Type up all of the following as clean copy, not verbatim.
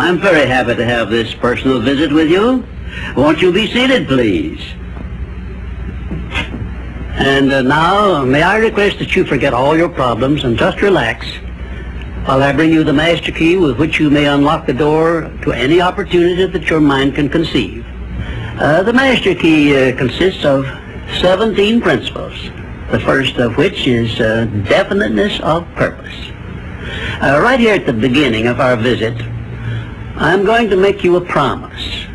I'm very happy to have this personal visit with you. Won't you be seated, please? And now, may I request that you forget all your problems and just relax while I bring you the master key with which you may unlock the door to any opportunity that your mind can conceive. The master key consists of 17 principles, the first of which is definiteness of purpose. Right here at the beginning of our visit, I'm going to make you a promise.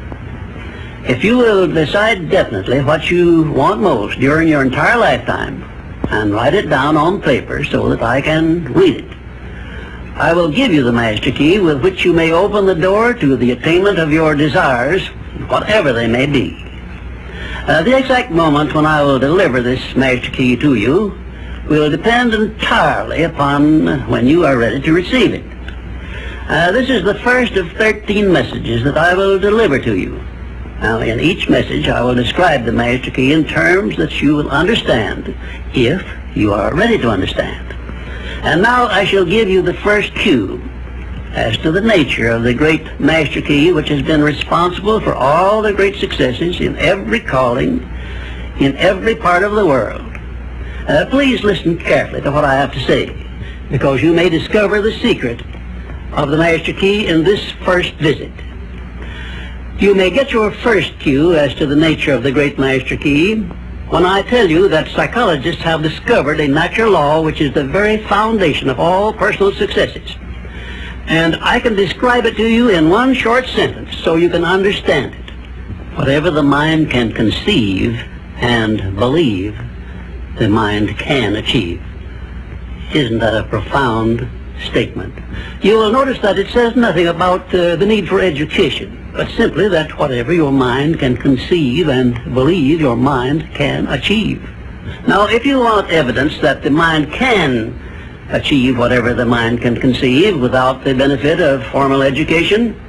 If you will decide definitely what you want most during your entire lifetime and write it down on paper so that I can read it, I will give you the master key with which you may open the door to the attainment of your desires, whatever they may be. The exact moment when I will deliver this master key to you will depend entirely upon when you are ready to receive it. This is the first of 13 messages that I will deliver to you. Now, in each message, I will describe the master key in terms that you will understand, if you are ready to understand. And now I shall give you the first cue as to the nature of the great master key which has been responsible for all the great successes in every calling, in every part of the world. Please listen carefully to what I have to say, because you may discover the secret of the master key in this first visit. You may get your first cue as to the nature of the great master key when I tell you that psychologists have discovered a natural law which is the very foundation of all personal successes. And I can describe it to you in one short sentence so you can understand it. Whatever the mind can conceive and believe, the mind can achieve. Isn't that a profound statement? You will notice that it says nothing about the need for education, but simply that whatever your mind can conceive and believe, your mind can achieve. Now, if you want evidence that the mind can achieve whatever the mind can conceive without the benefit of formal education,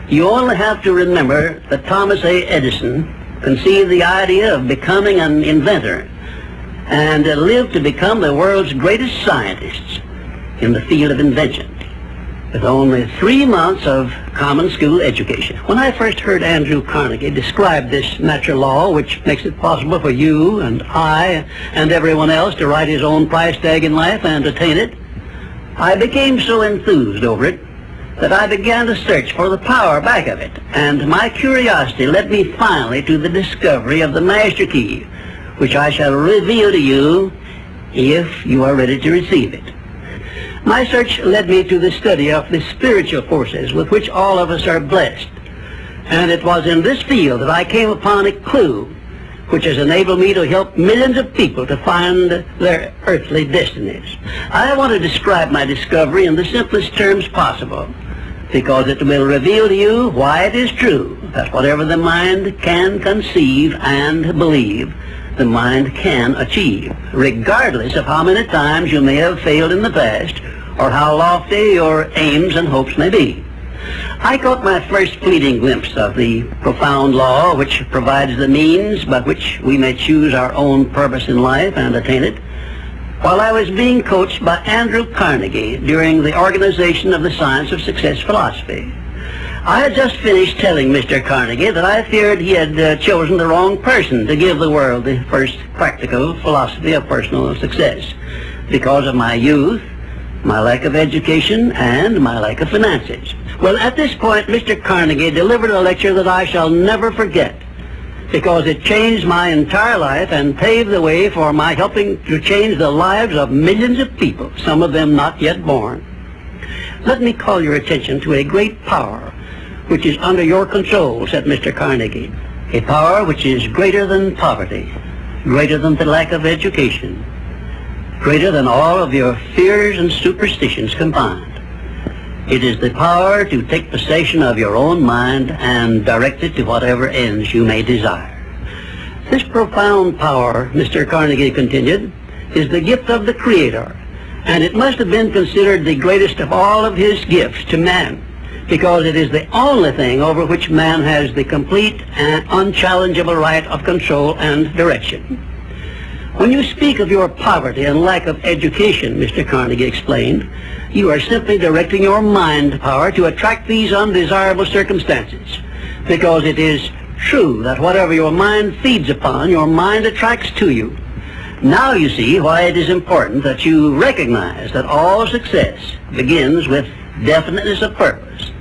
you only have to remember that Thomas A. Edison conceived the idea of becoming an inventor and lived to become the world's greatest scientists in the field of invention, with only 3 months of common school education. When I first heard Andrew Carnegie describe this natural law, which makes it possible for you and I and everyone else to write his own price tag in life and attain it, I became so enthused over it that I began to search for the power back of it, and my curiosity led me finally to the discovery of the master key, which I shall reveal to you if you are ready to receive it. My search led me to the study of the spiritual forces with which all of us are blessed. And it was in this field that I came upon a clue which has enabled me to help millions of people to find their earthly destinies. I want to describe my discovery in the simplest terms possible, because it will reveal to you why it is true that whatever the mind can conceive and believe, the mind can achieve, regardless of how many times you may have failed in the past or how lofty your aims and hopes may be. I caught my first fleeting glimpse of the profound law which provides the means by which we may choose our own purpose in life and attain it, while I was being coached by Andrew Carnegie during the organization of the Science of Success philosophy. I had just finished telling Mr. Carnegie that I feared he had chosen the wrong person to give the world the first practical philosophy of personal success because of my youth, my lack of education, and my lack of finances. Well, at this point, Mr. Carnegie delivered a lecture that I shall never forget, because it changed my entire life and paved the way for my helping to change the lives of millions of people, some of them not yet born. Let me call your attention to a great power which is under your control, said Mr. Carnegie, a power which is greater than poverty, greater than the lack of education, greater than all of your fears and superstitions combined. It is the power to take possession of your own mind and direct it to whatever ends you may desire. This profound power, Mr. Carnegie continued, is the gift of the Creator, and it must have been considered the greatest of all of his gifts to man, because it is the only thing over which man has the complete and unchallengeable right of control and direction. When you speak of your poverty and lack of education, Mr. Carnegie explained, you are simply directing your mind power to attract these undesirable circumstances, because it is true that whatever your mind feeds upon, your mind attracts to you. Now you see why it is important that you recognize that all success begins with definiteness of purpose,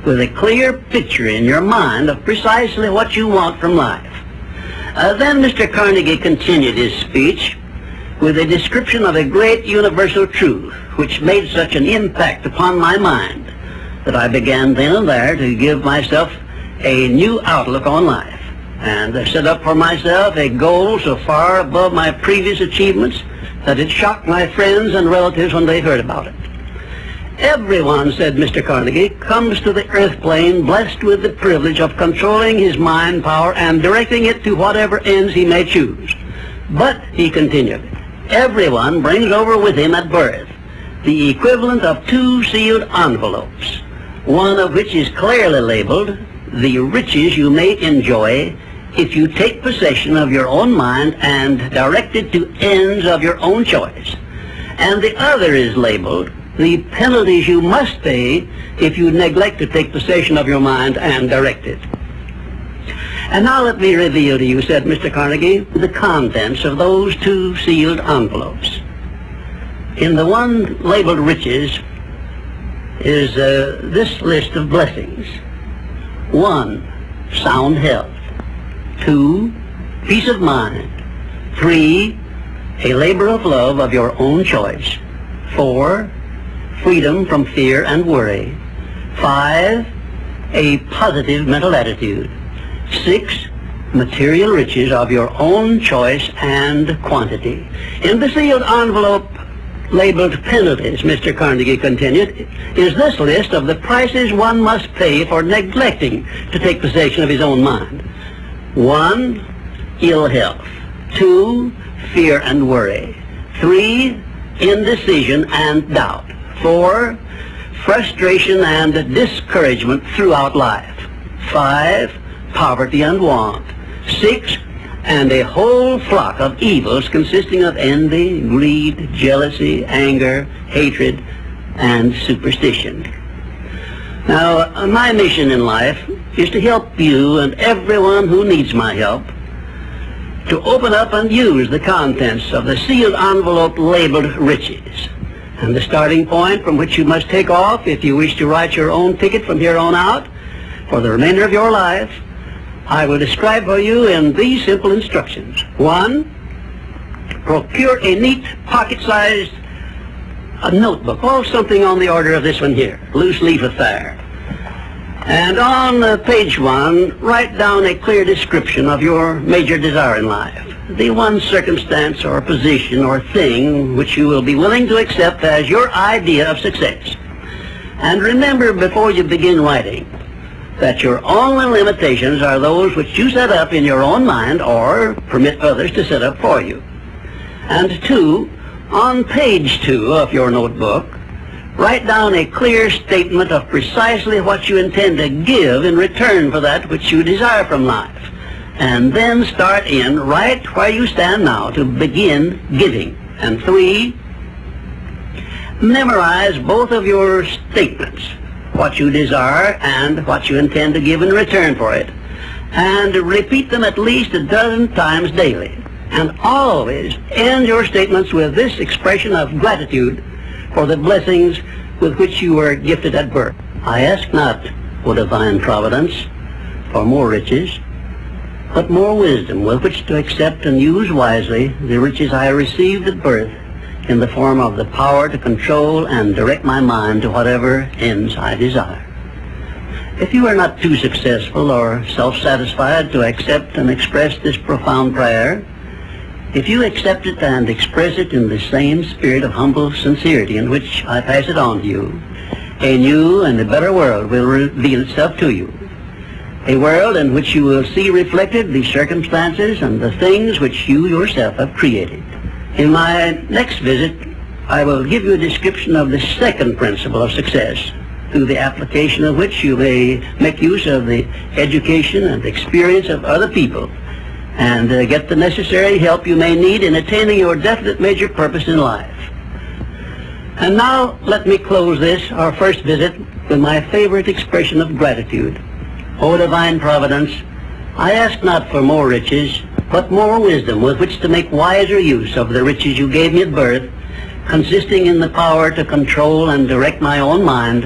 with a clear picture in your mind of precisely what you want from life. Then Mr. Carnegie continued his speech with a description of a great universal truth which made such an impact upon my mind that I began then and there to give myself a new outlook on life, and set up for myself a goal so far above my previous achievements that it shocked my friends and relatives when they heard about it. Everyone, said Mr. Carnegie, comes to the earth plane blessed with the privilege of controlling his mind power and directing it to whatever ends he may choose. But, he continued, everyone brings over with him at birth the equivalent of 2 sealed envelopes, one of which is clearly labeled the riches you may enjoy if you take possession of your own mind and direct it to ends of your own choice, and the other is labeled the penalties you must pay if you neglect to take possession of your mind and direct it. And now let me reveal to you, said Mr. Carnegie, the contents of those 2 sealed envelopes. In the one labeled riches is this list of blessings. 1, sound health. 2, peace of mind. 3, a labor of love of your own choice. 4, freedom from fear and worry. 5, a positive mental attitude. 6, material riches of your own choice and quantity. In the sealed envelope labeled penalties, Mr. Carnegie continued, is this list of the prices one must pay for neglecting to take possession of his own mind. 1, ill health. 2, fear and worry. 3, indecision and doubt. 4, frustration and discouragement throughout life. 5, poverty and want. 6, and a whole flock of evils consisting of envy, greed, jealousy, anger, hatred, and superstition. Now, my mission in life is to help you and everyone who needs my help to open up and use the contents of the sealed envelope labeled riches. And the starting point from which you must take off if you wish to write your own ticket from here on out for the remainder of your life, I will describe for you in these simple instructions. 1, procure a neat pocket-sized notebook, or something on the order of this one here, loose leaf affair. And on page 1, write down a clear description of your major desire in life, the one circumstance or position or thing which you will be willing to accept as your idea of success. And remember before you begin writing that your only limitations are those which you set up in your own mind or permit others to set up for you. And 2, on page 2 of your notebook, write down a clear statement of precisely what you intend to give in return for that which you desire from life. And then start in right where you stand now to begin giving. And 3, memorize both of your statements, what you desire and what you intend to give in return for it, and repeat them at least a dozen times daily. And always end your statements with this expression of gratitude for the blessings with which you were gifted at birth. I ask not, O divine providence, for more riches, but more wisdom with which to accept and use wisely the riches I received at birth in the form of the power to control and direct my mind to whatever ends I desire. If you are not too successful or self-satisfied to accept and express this profound prayer, if you accept it and express it in the same spirit of humble sincerity in which I pass it on to you, a new and a better world will reveal itself to you. A world in which you will see reflected the circumstances and the things which you yourself have created. In my next visit, I will give you a description of the second principle of success, through the application of which you may make use of the education and experience of other people and get the necessary help you may need in attaining your definite major purpose in life. And now let me close this, our first visit, with my favorite expression of gratitude. O divine providence, I ask not for more riches, but more wisdom with which to make wiser use of the riches you gave me at birth, consisting in the power to control and direct my own mind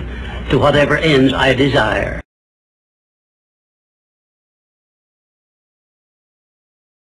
to whatever ends I desire.